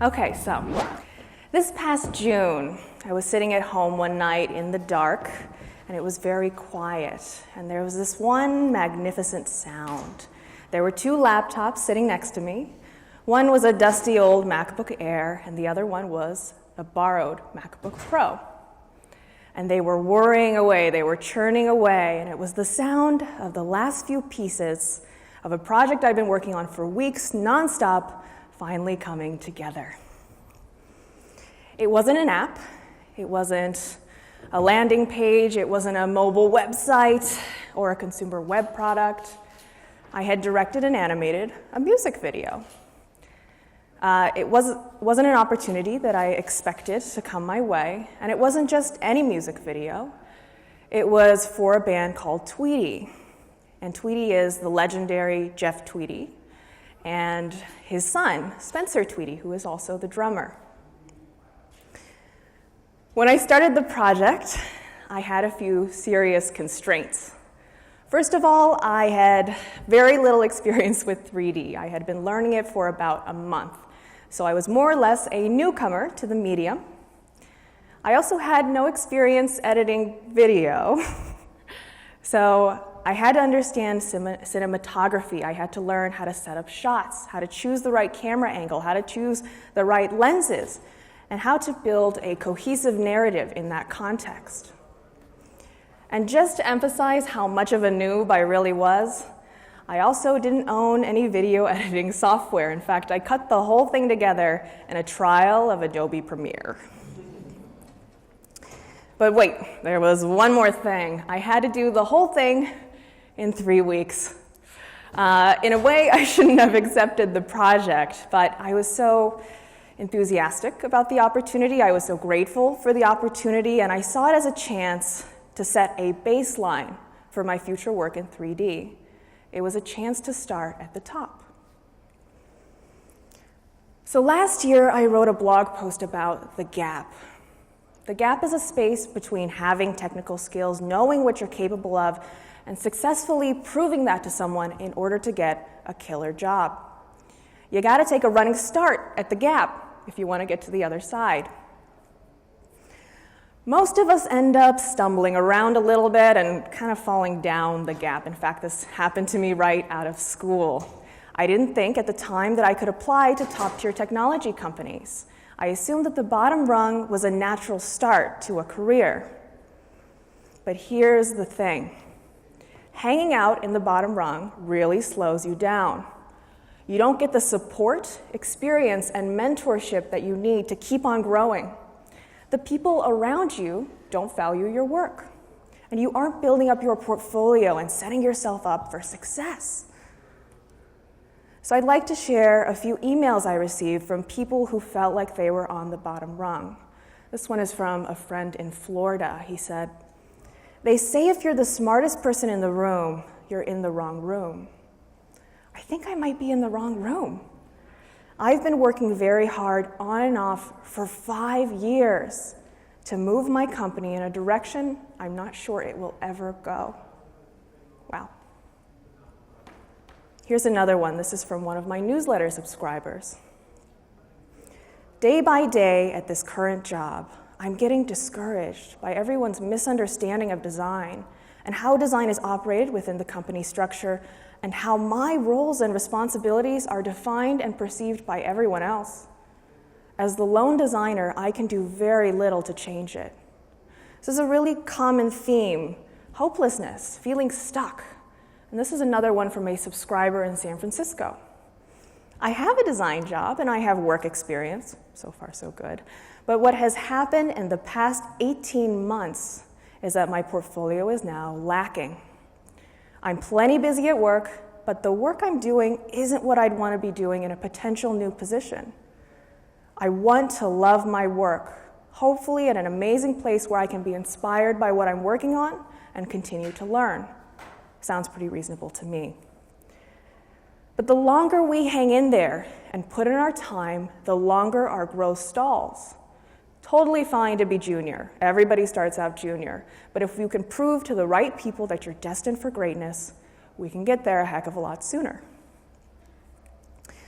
Okay, so this past June, I was sitting at home one night in the dark, and it was very quiet, and there was this one magnificent sound. There were two laptops sitting next to me. One was a dusty old MacBook Air, and the other one was a borrowed MacBook Pro. And they were whirring away, they were churning away, and it was the sound of the last few pieces of a project I'd been working on for weeks, nonstop, finally coming together. It wasn't an app, it wasn't a landing page, it wasn't a mobile website or a consumer web product. I had directed and animated a music video. It wasn't an opportunity that I expected to come my way, and it wasn't just any music video. It was for a band called Tweedy, and Tweedy is the legendary Jeff Tweedy, and his son, Spencer Tweedy, who is also the drummer. When I started the project, I had a few serious constraints. First of all, I had very little experience with 3D. I had been learning it for about a month, so I was more or less a newcomer to the medium. I also had no experience editing video, so I had to understand cinematography. I had to learn how to set up shots, how to choose the right camera angle, how to choose the right lenses, and how to build a cohesive narrative in that context. And just to emphasize how much of a noob I really was, I also didn't own any video editing software. In fact, I cut the whole thing together in a trial of Adobe Premiere. But wait, there was one more thing. I had to do the whole thing in 3 weeks. In a way, I shouldn't have accepted the project, but I was so enthusiastic about the opportunity. I was so grateful for the opportunity, and I saw it as a chance to set a baseline for my future work in 3D. It was a chance to start at the top. So last year, I wrote a blog post about the gap. The gap is a space between having technical skills, knowing what you're capable of, and successfully proving that to someone in order to get a killer job. You gotta take a running start at the gap if you want to get to the other side. Most of us end up stumbling around a little bit and kind of falling down the gap. In fact, this happened to me right out of school. I didn't think at the time that I could apply to top-tier technology companies. I assumed that the bottom rung was a natural start to a career. But here's the thing. Hanging out in the bottom rung really slows you down. You don't get the support, experience, and mentorship that you need to keep on growing. The people around you don't value your work, and you aren't building up your portfolio and setting yourself up for success. So I'd like to share a few emails I received from people who felt like they were on the bottom rung. This one is from a friend in Florida. He said, "They say if you're the smartest person in the room, you're in the wrong room. I think I might be in the wrong room. I've been working very hard on and off for 5 years to move my company in a direction I'm not sure it will ever go." Wow. Here's another one. This is from one of my newsletter subscribers. "Day by day at this current job, I'm getting discouraged by everyone's misunderstanding of design and how design is operated within the company structure and how my roles and responsibilities are defined and perceived by everyone else. As the lone designer, I can do very little to change it." This is a really common theme: hopelessness, feeling stuck. And this is another one from a subscriber in San Francisco. "I have a design job and I have work experience." So far, so good. "But what has happened in the past 18 months is that my portfolio is now lacking. I'm plenty busy at work, but the work I'm doing isn't what I'd want to be doing in a potential new position. I want to love my work, hopefully at an amazing place where I can be inspired by what I'm working on and continue to learn." Sounds pretty reasonable to me. But the longer we hang in there and put in our time, the longer our growth stalls. Totally fine to be junior. Everybody starts out junior. But if you can prove to the right people that you're destined for greatness, we can get there a heck of a lot sooner.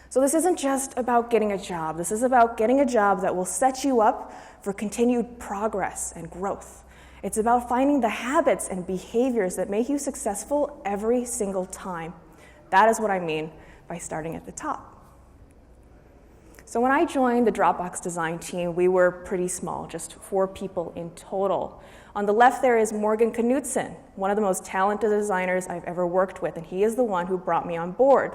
So this isn't just about getting a job. This is about getting a job that will set you up for continued progress and growth. It's about finding the habits and behaviors that make you successful every single time. That is what I mean by starting at the top. So when I joined the Dropbox design team, we were pretty small, just 4 people in total. On the left there is Morgan Knudsen, one of the most talented designers I've ever worked with, and he is the one who brought me on board.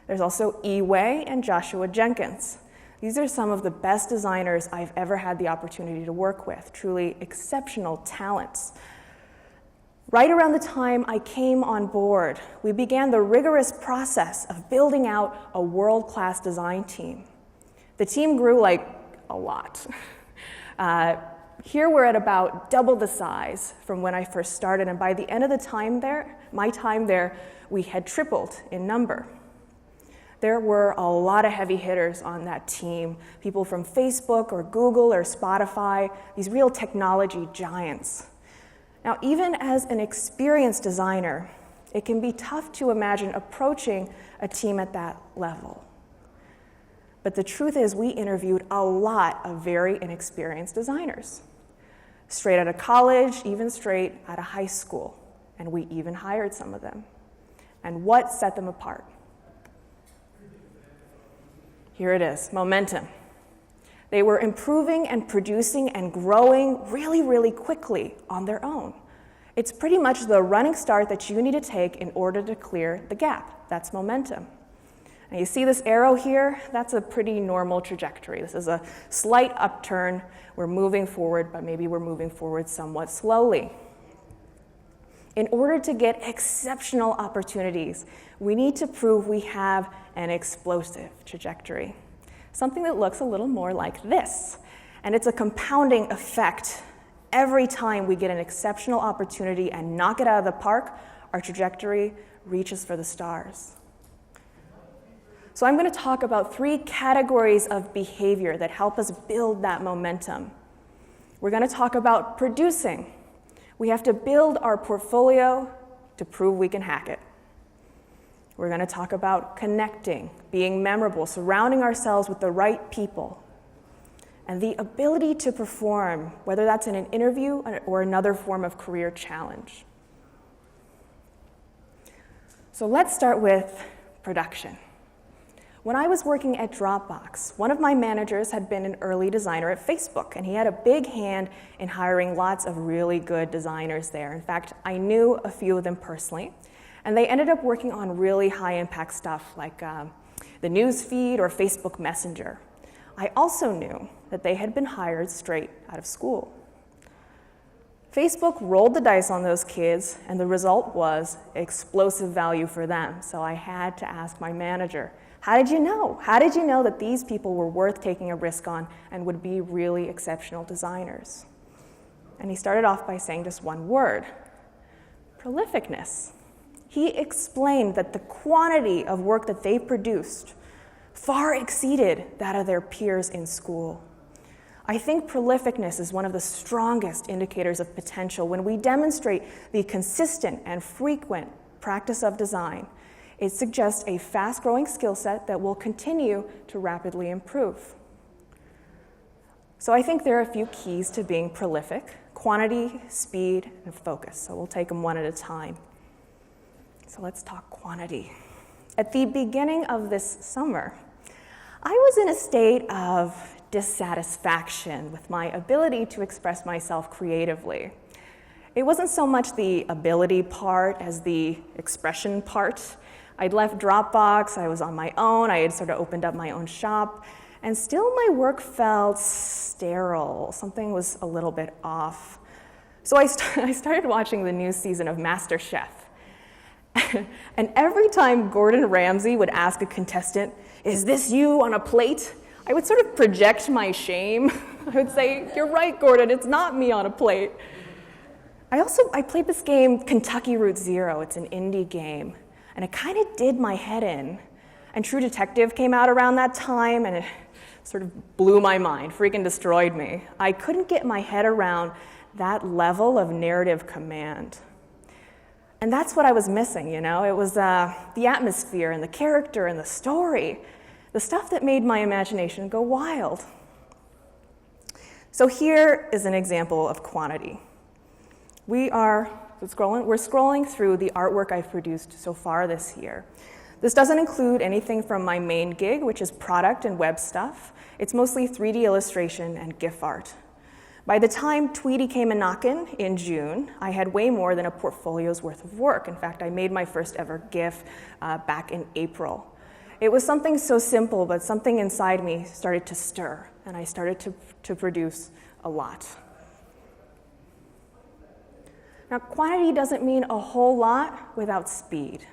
There's also Yi Wei and Joshua Jenkins. These are some of the best designers I've ever had the opportunity to work with, truly exceptional talents. Right around the time I came on board, we began the rigorous process of building out a world-class design team. The team grew like a lot. Here we're at about double the size from when I first started, and by the end of my time there, we had tripled in number. There were a lot of heavy hitters on that team, people from Facebook or Google or Spotify, these real technology giants. Now, even as an experienced designer, it can be tough to imagine approaching a team at that level. But the truth is, we interviewed a lot of very inexperienced designers, straight out of college, even straight out of high school, and we even hired some of them. And what set them apart? Here it is, momentum. They were improving and producing and growing really, really quickly on their own. It's pretty much the running start that you need to take in order to clear the gap. That's momentum. Now you see this arrow here? That's a pretty normal trajectory. This is a slight upturn. We're moving forward, but maybe we're moving forward somewhat slowly. In order to get exceptional opportunities, we need to prove we have an explosive trajectory, something that looks a little more like this. And it's a compounding effect. Every time we get an exceptional opportunity and knock it out of the park, our trajectory reaches for the stars. So I'm going to talk about 3 categories of behavior that help us build that momentum. We're going to talk about producing. We have to build our portfolio to prove we can hack it. We're going to talk about connecting, being memorable, surrounding ourselves with the right people, and the ability to perform, whether that's in an interview or another form of career challenge. So let's start with production. When I was working at Dropbox, one of my managers had been an early designer at Facebook, and he had a big hand in hiring lots of really good designers there. In fact, I knew a few of them personally, and they ended up working on really high-impact stuff like the news feed or Facebook Messenger. I also knew that they had been hired straight out of school. Facebook rolled the dice on those kids, and the result was explosive value for them. So I had to ask my manager, how did you know? How did you know that these people were worth taking a risk on and would be really exceptional designers? And he started off by saying just one word: prolificness. He explained that the quantity of work that they produced far exceeded that of their peers in school. I think prolificness is one of the strongest indicators of potential. When we demonstrate the consistent and frequent practice of design, it suggests a fast-growing skill set that will continue to rapidly improve. So I think there are a few keys to being prolific: quantity, speed, and focus. So we'll take them one at a time. So let's talk quantity. At the beginning of this summer, I was in a state of dissatisfaction with my ability to express myself creatively. It wasn't so much the ability part as the expression part. I'd left Dropbox, I was on my own, I had sort of opened up my own shop, and still my work felt sterile. Something was a little bit off. So I started watching the new season of MasterChef. And every time Gordon Ramsay would ask a contestant, "Is this you on a plate?" I would sort of project my shame. I would say, "You're right, Gordon, it's not me on a plate." I played this game, Kentucky Route Zero. It's an indie game. And it kind of did my head in. And True Detective came out around that time, and it sort of blew my mind, freaking destroyed me. I couldn't get my head around that level of narrative command. And that's what I was missing, you know? It was the atmosphere and the character and the story. the stuff that made my imagination go wild. So here is an example of quantity. We're scrolling through the artwork I've produced so far this year. This doesn't include anything from my main gig, which is product and web stuff. It's mostly 3D illustration and GIF art. By the time Tweety came a-knockin' in June, I had way more than a portfolio's worth of work. In fact, I made my first ever GIF back in April. It was something so simple, but something inside me started to stir, and I started to produce a lot. Now, quantity doesn't mean a whole lot without speed.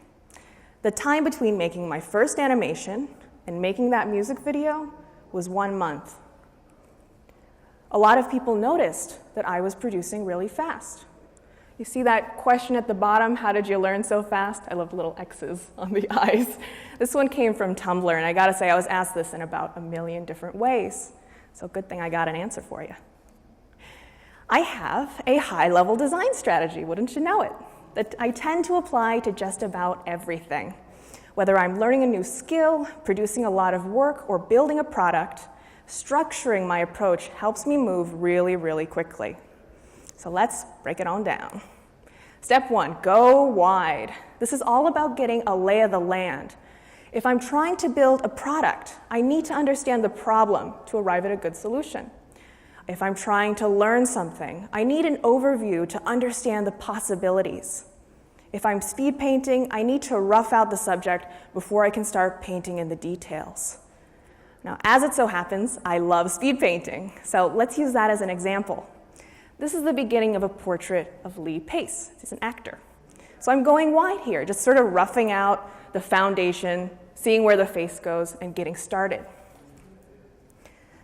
The time between making my first animation and making that music video was 1 month. A lot of people noticed that I was producing really fast. You see that question at the bottom, how did you learn so fast? I love little X's on the eyes. This one came from Tumblr, and I gotta say, I was asked this in about 1 million different ways. So good thing I got an answer for you. I have a high-level design strategy, wouldn't you know it, that I tend to apply to just about everything. Whether I'm learning a new skill, producing a lot of work, or building a product, structuring my approach helps me move really, really quickly. So let's break it on down. Step 1, go wide. This is all about getting a lay of the land. If I'm trying to build a product, I need to understand the problem to arrive at a good solution. If I'm trying to learn something, I need an overview to understand the possibilities. If I'm speed painting, I need to rough out the subject before I can start painting in the details. Now, as it so happens, I love speed painting, so let's use that as an example. This is the beginning of a portrait of Lee Pace. He's an actor. So I'm going wide here, just sort of roughing out the foundation, seeing where the face goes, and getting started.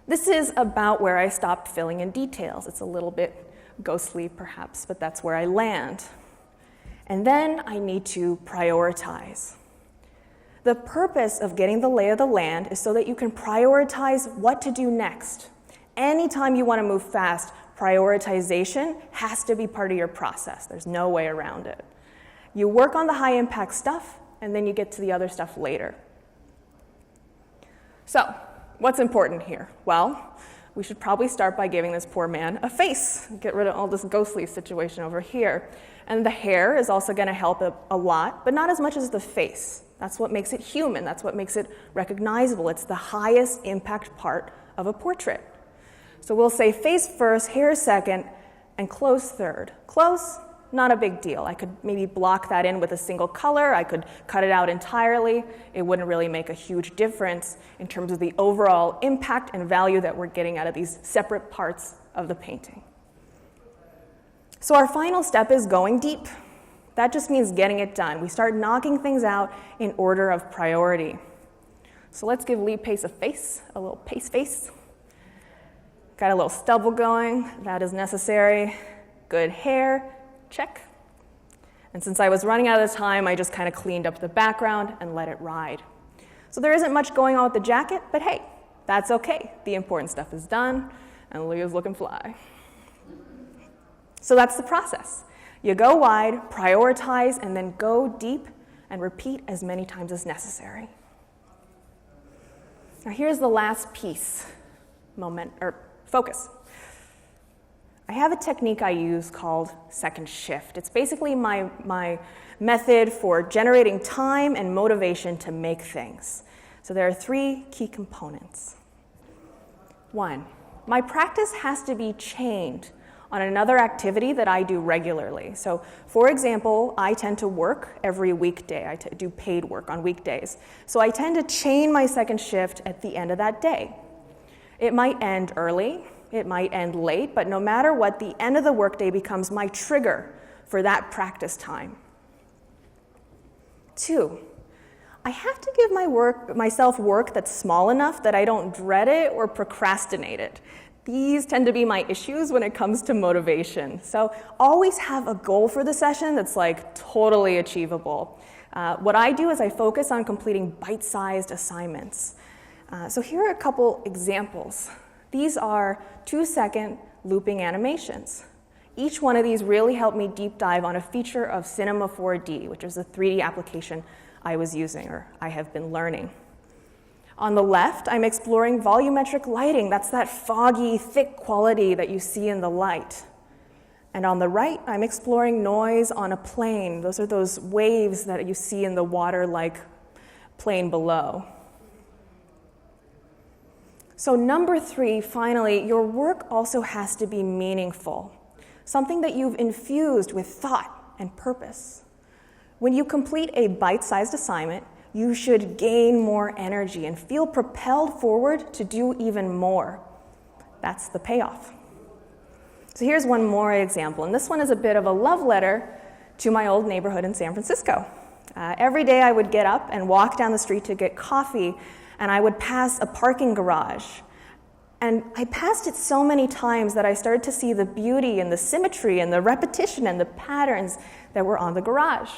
This is about where I stopped filling in details. It's a little bit ghostly, perhaps, but that's where I land. And then I need to prioritize. The purpose of getting the lay of the land is so that you can prioritize what to do next. Anytime you want to move fast, prioritization has to be part of your process. There's no way around it. You work on the high-impact stuff, and then you get to the other stuff later. So, what's important here? Well, we should probably start by giving this poor man a face. Get rid of all this ghostly situation over here. And the hair is also going to help a lot, but not as much as the face. That's what makes it human. That's what makes it recognizable. It's the highest impact part of a portrait. So we'll say face first, hair second, and clothes third. Clothes, not a big deal. I could maybe block that in with a single color. I could cut it out entirely. It wouldn't really make a huge difference in terms of the overall impact and value that we're getting out of these separate parts of the painting. So our final step is going deep. That just means getting it done. We start knocking things out in order of priority. So let's give Lee Pace a face, a little Pace face. Got a little stubble going, that is necessary. Good hair, check. And since I was running out of time, I just kind of cleaned up the background and let it ride. So there isn't much going on with the jacket, but hey, that's okay. The important stuff is done, and Lee is looking fly. So that's the process. You go wide, prioritize, and then go deep and repeat as many times as necessary. Now here's the last piece, focus. I have a technique I use called second shift. It's basically my method for generating time and motivation to make things. So there are 3 key components. 1, my practice has to be chained on another activity that I do regularly. So, for example, I tend to work every weekday. I do paid work on weekdays. So I tend to chain my second shift at the end of that day. It might end early, it might end late, but no matter what, the end of the workday becomes my trigger for that practice time. 2, I have to give myself work that's small enough that I don't dread it or procrastinate it. These tend to be my issues when it comes to motivation. So always have a goal for the session that's like totally achievable. What I do is I focus on completing bite-sized assignments. So here are a couple examples. These are 2-second looping animations. Each one of these really helped me deep dive on a feature of Cinema 4D, which is a 3D application I was using or I have been learning. On the left, I'm exploring volumetric lighting. That's that foggy, thick quality that you see in the light. And on the right, I'm exploring noise on a plane. Those are those waves that you see in the water-like plane below. So number 3, finally, your work also has to be meaningful, something that you've infused with thought and purpose. When you complete a bite-sized assignment, you should gain more energy and feel propelled forward to do even more. That's the payoff. So here's one more example, and this one is a bit of a love letter to my old neighborhood in San Francisco. Every day I would get up and walk down the street to get coffee, and I would pass a parking garage. And I passed it so many times that I started to see the beauty and the symmetry and the repetition and the patterns that were on the garage.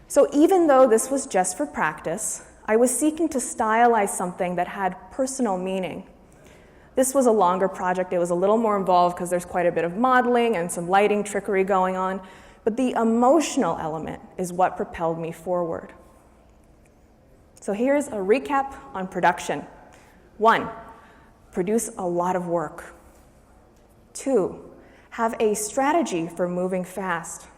So even though this was just for practice, I was seeking to stylize something that had personal meaning. This was a longer project. It was a little more involved because there's quite a bit of modeling and some lighting trickery going on. But the emotional element is what propelled me forward. So here's a recap on production. 1, produce a lot of work. 2, have a strategy for moving fast.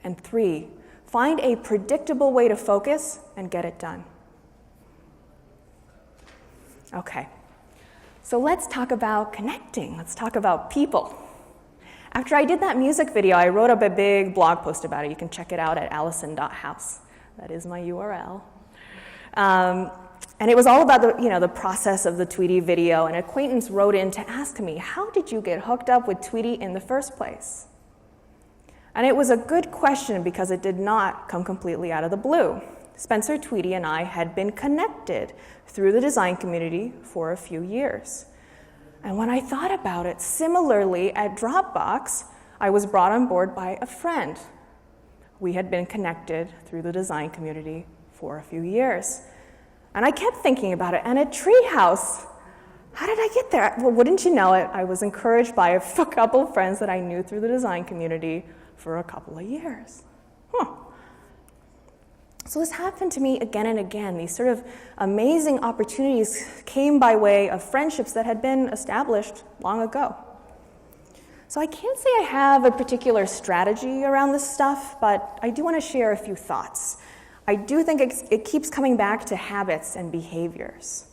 And 3, find a predictable way to focus and get it done. Okay, so let's talk about connecting. Let's talk about people. After I did that music video, I wrote up a big blog post about it. You can check it out at allison.house. That is my URL. And it was all about the process of the Tweety video. An acquaintance wrote in to ask me, how did you get hooked up with Tweety in the first place? And it was a good question because it did not come completely out of the blue. Spencer Tweety and I had been connected through the design community for a few years. And when I thought about it, similarly at Dropbox, I was brought on board by a friend. We had been connected through the design community for a few years. And I kept thinking about it. And at Treehouse, how did I get there? Well, wouldn't you know it, I was encouraged by a couple of friends that I knew through the design community for a couple of years. So this happened to me again and again. These sort of amazing opportunities came by way of friendships that had been established long ago. So I can't say I have a particular strategy around this stuff, but I do want to share a few thoughts. I do think it keeps coming back to habits and behaviors.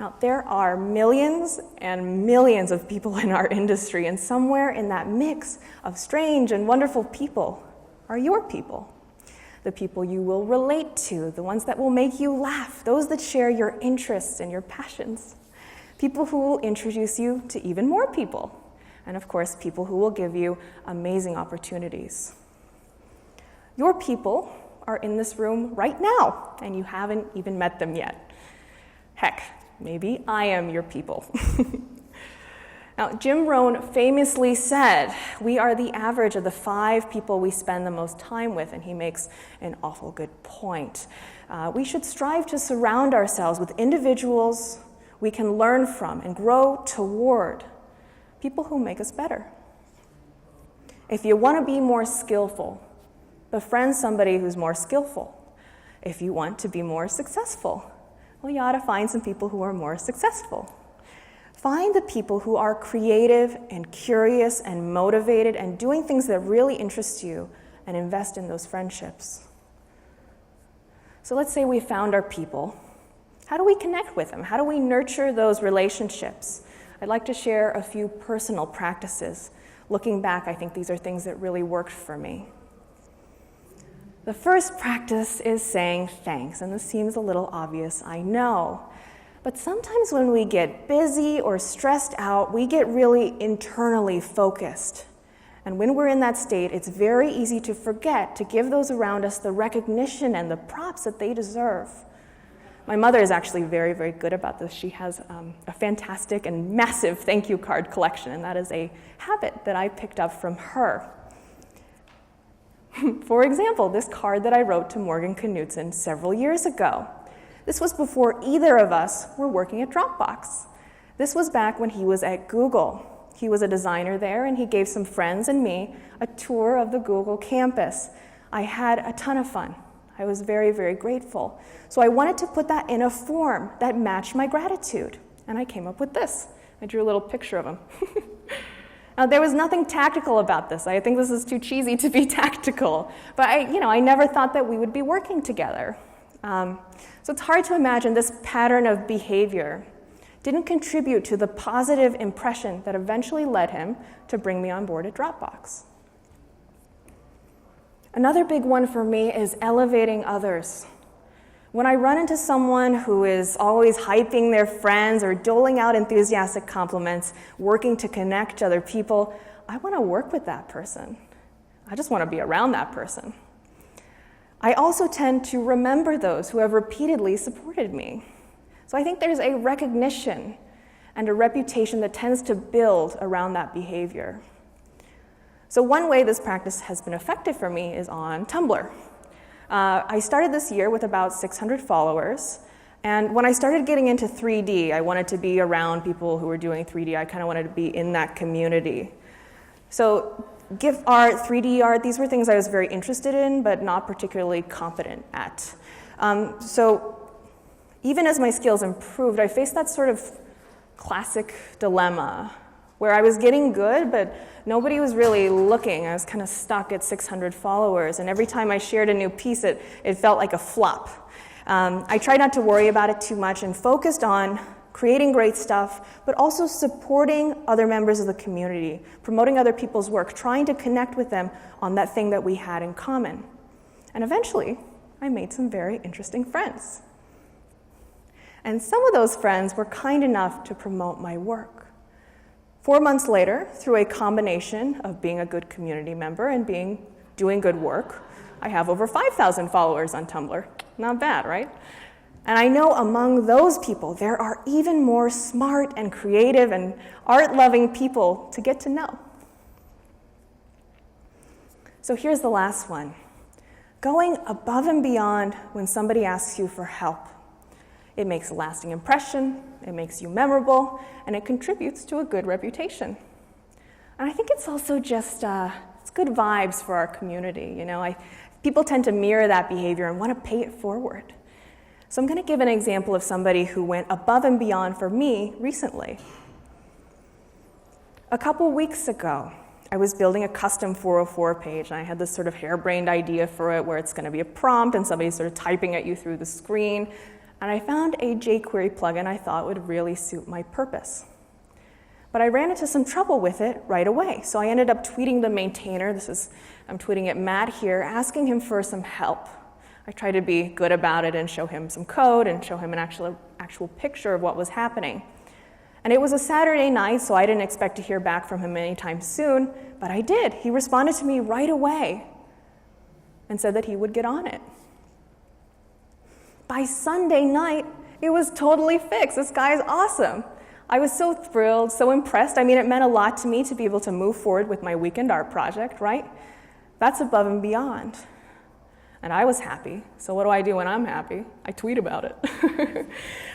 Now, there are millions and millions of people in our industry, and somewhere in that mix of strange and wonderful people are your people. The people you will relate to, the ones that will make you laugh, those that share your interests and your passions. People who will introduce you to even more people. And of course, people who will give you amazing opportunities. Your people are in this room right now, and you haven't even met them yet. Heck, maybe I am your people. Now, Jim Rohn famously said, we are the average of the 5 people we spend the most time with, and he makes an awful good point. We should strive to surround ourselves with individuals we can learn from and grow toward, people who make us better. If you want to be more skillful, befriend somebody who's more skillful. If you want to be more successful, well, you ought to find some people who are more successful. Find the people who are creative and curious and motivated and doing things that really interest you and invest in those friendships. So let's say we found our people. How do we connect with them? How do we nurture those relationships? I'd like to share a few personal practices. Looking back, I think these are things that really worked for me. The first practice is saying thanks, and this seems a little obvious, I know. But sometimes when we get busy or stressed out, we get really internally focused. And when we're in that state, it's very easy to forget to give those around us the recognition and the props that they deserve. My mother is actually very, very good about this. She has a fantastic and massive thank you card collection, and that is a habit that I picked up from her. For example, this card that I wrote to Morgan Knudsen several years ago. This was before either of us were working at Dropbox. This was back when he was at Google. He was a designer there, and he gave some friends and me a tour of the Google campus. I had a ton of fun. I was very, very grateful. So I wanted to put that in a form that matched my gratitude. And I came up with this. I drew a little picture of him. Now, there was nothing tactical about this. I think this is too cheesy to be tactical. But I never thought that we would be working together. So it's hard to imagine this pattern of behavior didn't contribute to the positive impression that eventually led him to bring me on board at Dropbox. Another big one for me is elevating others. When I run into someone who is always hyping their friends or doling out enthusiastic compliments, working to connect other people, I want to work with that person. I just want to be around that person. I also tend to remember those who have repeatedly supported me. So I think there's a recognition and a reputation that tends to build around that behavior. So one way this practice has been effective for me is on Tumblr. I started this year with about 600 followers, and when I started getting into 3D, I wanted to be around people who were doing 3D. I kind of wanted to be in that community. So GIF art, 3D art, these were things I was very interested in, but not particularly competent at. So even as my skills improved, I faced that sort of classic dilemma where I was getting good, but nobody was really looking. I was kind of stuck at 600 followers, and every time I shared a new piece, it felt like a flop. I tried not to worry about it too much and focused on creating great stuff, but also supporting other members of the community, promoting other people's work, trying to connect with them on that thing that we had in common. And eventually, I made some very interesting friends. And some of those friends were kind enough to promote my work. 4 months later, through a combination of being a good community member and doing good work, I have over 5,000 followers on Tumblr. Not bad, right? And I know among those people, there are even more smart and creative and art-loving people to get to know. So here's the last one. Going above and beyond when somebody asks you for help. It makes a lasting impression, it makes you memorable, and it contributes to a good reputation. And I think it's also just it's good vibes for our community. People tend to mirror that behavior and want to pay it forward. So I'm going to give an example of somebody who went above and beyond for me recently. A couple weeks ago, I was building a custom 404 page, and I had this sort of harebrained idea for it where it's going to be a prompt and somebody's sort of typing at you through the screen. And I found a jQuery plugin I thought would really suit my purpose. But I ran into some trouble with it right away. So I ended up tweeting the maintainer, I'm tweeting at Matt here, asking him for some help. I tried to be good about it and show him some code and show him an actual picture of what was happening. And it was a Saturday night, so I didn't expect to hear back from him anytime soon, but I did. He responded to me right away and said that he would get on it. By Sunday night, it was totally fixed. This guy is awesome. I was so thrilled, so impressed. I mean, it meant a lot to me to be able to move forward with my weekend art project, right? That's above and beyond. And I was happy. So what do I do when I'm happy? I tweet about it.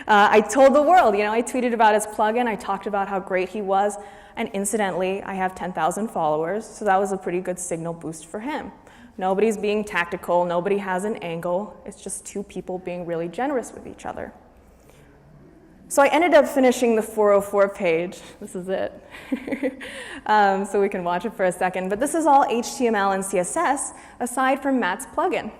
I told the world, I tweeted about his plugin. I talked about how great he was. And incidentally, I have 10,000 followers, so that was a pretty good signal boost for him. Nobody's being tactical, nobody has an angle. It's just two people being really generous with each other. So I ended up finishing the 404 page. This is it. So we can watch it for a second. But this is all HTML and CSS, aside from Matt's plugin.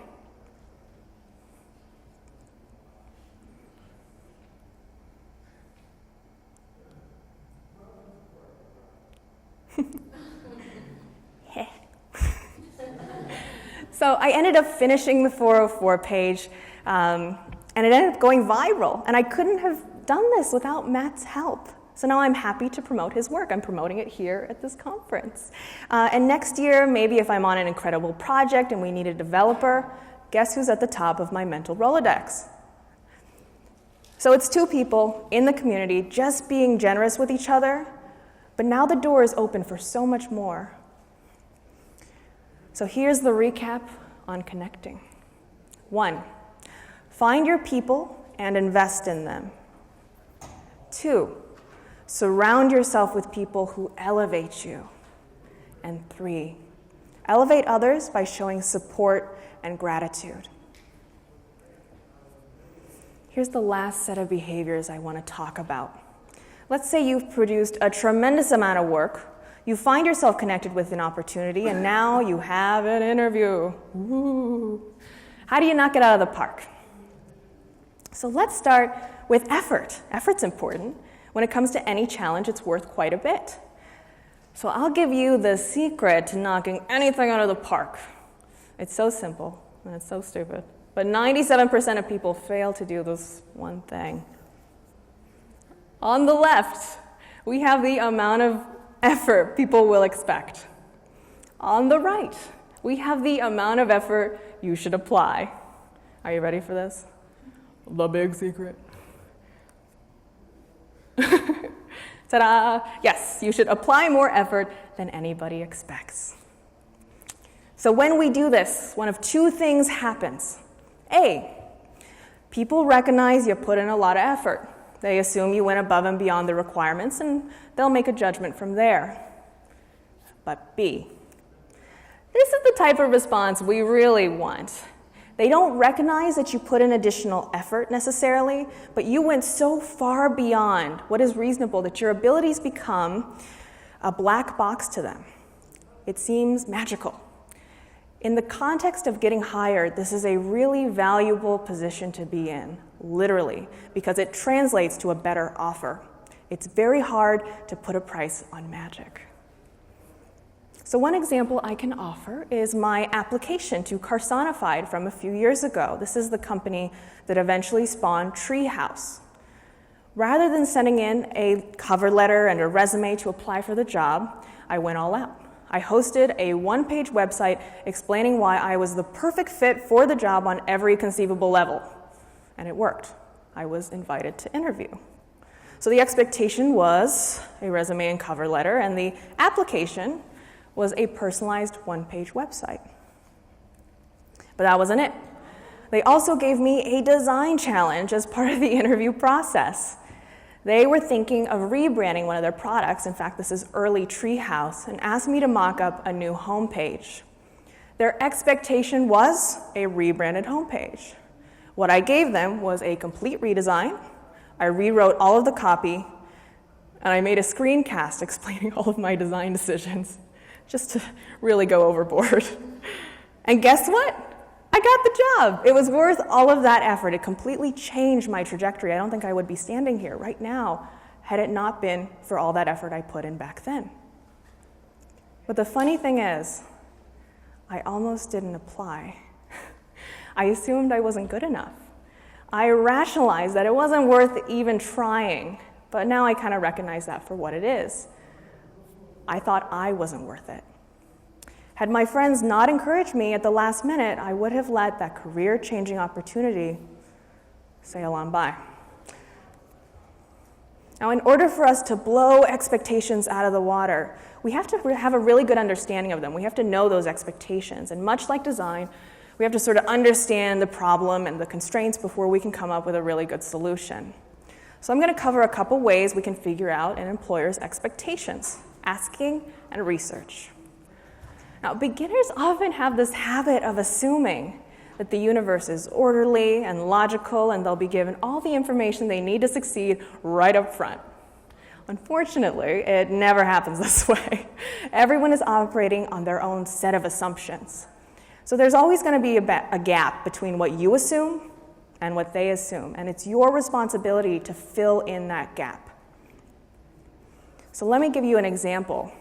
So I ended up finishing the 404 page, and it ended up going viral. And I couldn't have done this without Matt's help. So now I'm happy to promote his work. I'm promoting it here at this conference. And next year, maybe if I'm on an incredible project and we need a developer, guess who's at the top of my mental Rolodex? So it's two people in the community just being generous with each other, but now the door is open for so much more. So here's the recap on connecting. 1, find your people and invest in them. 2, surround yourself with people who elevate you. And 3, elevate others by showing support and gratitude. Here's the last set of behaviors I want to talk about. Let's say you've produced a tremendous amount of work, you find yourself connected with an opportunity, and now you have an interview. Woo. How do you knock it out of the park? So let's start with effort. Effort's important. When it comes to any challenge, it's worth quite a bit. So I'll give you the secret to knocking anything out of the park. It's so simple, and it's so stupid. But 97% of people fail to do this one thing. On the left, we have the amount of effort people will expect. On the right, we have the amount of effort you should apply. Are you ready for this? The big secret. Ta-da! Yes, you should apply more effort than anybody expects. So when we do this, one of two things happens. A, people recognize you put in a lot of effort. They assume you went above and beyond the requirements, and they'll make a judgment from there. But B, this is the type of response we really want. They don't recognize that you put in additional effort necessarily, but you went so far beyond what is reasonable that your abilities become a black box to them. It seems magical. In the context of getting hired, this is a really valuable position to be in, literally, because it translates to a better offer. It's very hard to put a price on magic. So one example I can offer is my application to Carsonified from a few years ago. This is the company that eventually spawned Treehouse. Rather than sending in a cover letter and a resume to apply for the job, I went all out. I hosted a one-page website explaining why I was the perfect fit for the job on every conceivable level. And it worked. I was invited to interview. So the expectation was a resume and cover letter, and the application was a personalized one-page website. But that wasn't it. They also gave me a design challenge as part of the interview process. They were thinking of rebranding one of their products, in fact, this is early Treehouse, and asked me to mock up a new homepage. Their expectation was a rebranded homepage. What I gave them was a complete redesign. I rewrote all of the copy, and I made a screencast explaining all of my design decisions, just to really go overboard. And guess what? I got the job. It was worth all of that effort. It completely changed my trajectory. I don't think I would be standing here right now had it not been for all that effort I put in back then. But the funny thing is, I almost didn't apply. I assumed I wasn't good enough. I rationalized that it wasn't worth even trying, but now I kind of recognize that for what it is. I thought I wasn't worth it. Had my friends not encouraged me at the last minute, I would have let that career-changing opportunity sail on by. Now, in order for us to blow expectations out of the water, we have to have a really good understanding of them. We have to know those expectations. And much like design, we have to sort of understand the problem and the constraints before we can come up with a really good solution. So I'm going to cover a couple ways we can figure out an employer's expectations: asking and research. Now, beginners often have this habit of assuming that the universe is orderly and logical, and they'll be given all the information they need to succeed right up front. Unfortunately, it never happens this way. Everyone is operating on their own set of assumptions. So there's always going to be a gap between what you assume and what they assume, and it's your responsibility to fill in that gap. So let me give you an example.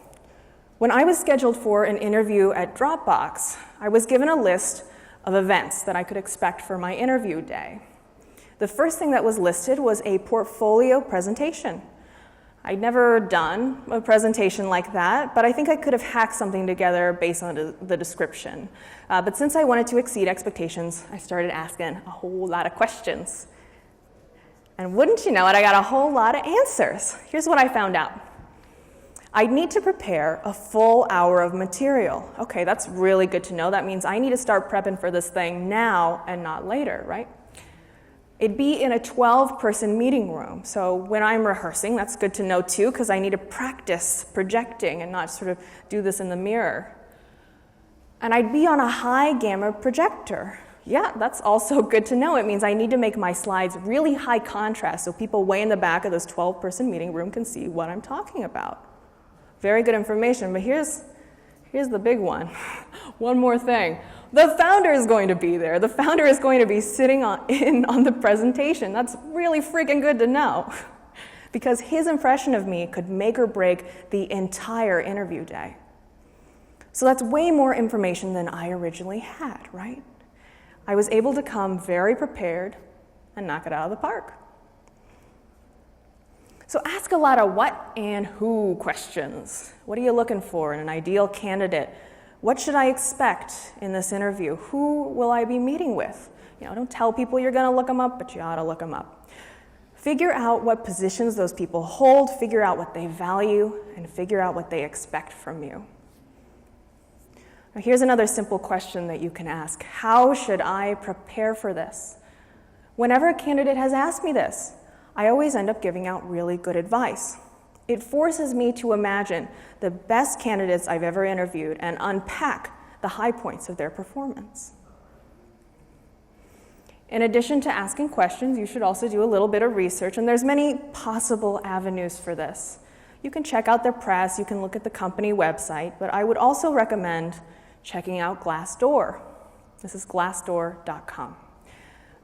When I was scheduled for an interview at Dropbox, I was given a list of events that I could expect for my interview day. The first thing that was listed was a portfolio presentation. I'd never done a presentation like that, but I think I could have hacked something together based on the description. But since I wanted to exceed expectations, I started asking a whole lot of questions. And wouldn't you know it, I got a whole lot of answers. Here's what I found out. I'd need to prepare a full hour of material. Okay, that's really good to know. That means I need to start prepping for this thing now and not later, right? It'd be in a 12-person meeting room. So when I'm rehearsing, that's good to know too, because I need to practice projecting and not sort of do this in the mirror. And I'd be on a high gamma projector. Yeah, that's also good to know. It means I need to make my slides really high contrast so people way in the back of this 12-person meeting room can see what I'm talking about. Very good information, but here's the big one. One more thing. The founder is going to be there. The founder is going to be sitting on the presentation. That's really freaking good to know, because his impression of me could make or break the entire interview day. So that's way more information than I originally had, right? I was able to come very prepared and knock it out of the park. So ask a lot of what and who questions. What are you looking for in an ideal candidate? What should I expect in this interview? Who will I be meeting with? Don't tell people you're going to look them up, but you ought to look them up. Figure out what positions those people hold, figure out what they value, and figure out what they expect from you. Now, here's another simple question that you can ask. How should I prepare for this? Whenever a candidate has asked me this, I always end up giving out really good advice. It forces me to imagine the best candidates I've ever interviewed and unpack the high points of their performance. In addition to asking questions, you should also do a little bit of research, and there's many possible avenues for this. You can check out their press, you can look at the company website, but I would also recommend checking out Glassdoor. This is glassdoor.com.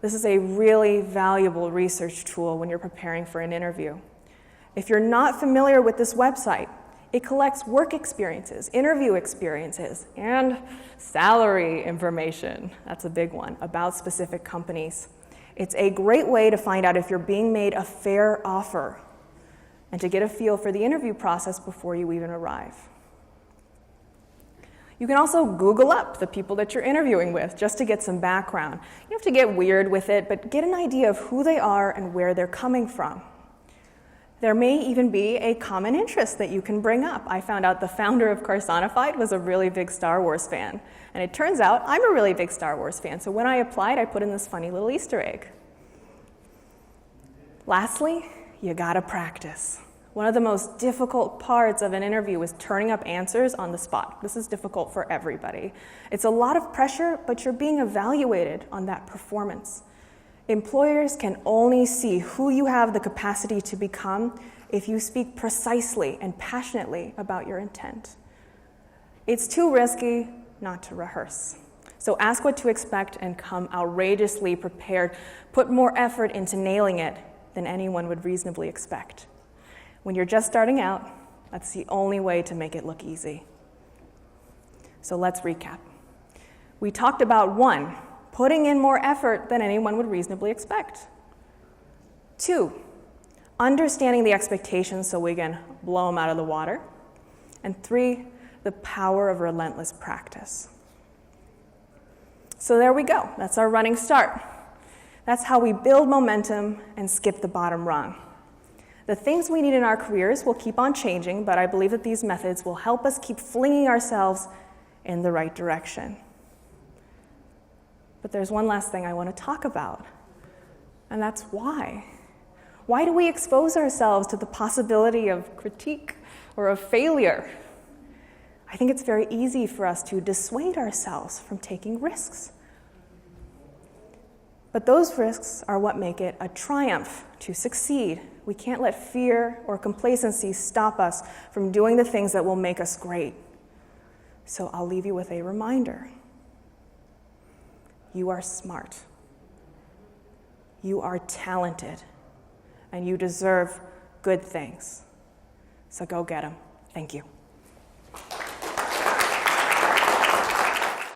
This is a really valuable research tool when you're preparing for an interview. If you're not familiar with this website, it collects work experiences, interview experiences, and salary information. That's a big one, about specific companies. It's a great way to find out if you're being made a fair offer and to get a feel for the interview process before you even arrive. You can also Google up the people that you're interviewing with just to get some background. You don't have to get weird with it, but get an idea of who they are and where they're coming from. There may even be a common interest that you can bring up. I found out the founder of Carsonified was a really big Star Wars fan. And it turns out I'm a really big Star Wars fan. So when I applied, I put in this funny little Easter egg. Lastly, you gotta practice. One of the most difficult parts of an interview is turning up answers on the spot. This is difficult for everybody. It's a lot of pressure, but you're being evaluated on that performance. Employers can only see who you have the capacity to become if you speak precisely and passionately about your intent. It's too risky not to rehearse. So ask what to expect and come outrageously prepared. Put more effort into nailing it than anyone would reasonably expect. When you're just starting out, that's the only way to make it look easy. So let's recap. We talked about 1, putting in more effort than anyone would reasonably expect. 2, understanding the expectations so we can blow them out of the water. And 3, the power of relentless practice. So there we go. That's our running start. That's how we build momentum and skip the bottom rung. The things we need in our careers will keep on changing, but I believe that these methods will help us keep flinging ourselves in the right direction. But there's one last thing I want to talk about, and that's why. Why do we expose ourselves to the possibility of critique or of failure? I think it's very easy for us to dissuade ourselves from taking risks. But those risks are what make it a triumph to succeed. We can't let fear or complacency stop us from doing the things that will make us great. So I'll leave you with a reminder. You are smart. You are talented. And you deserve good things. So go get them. Thank you.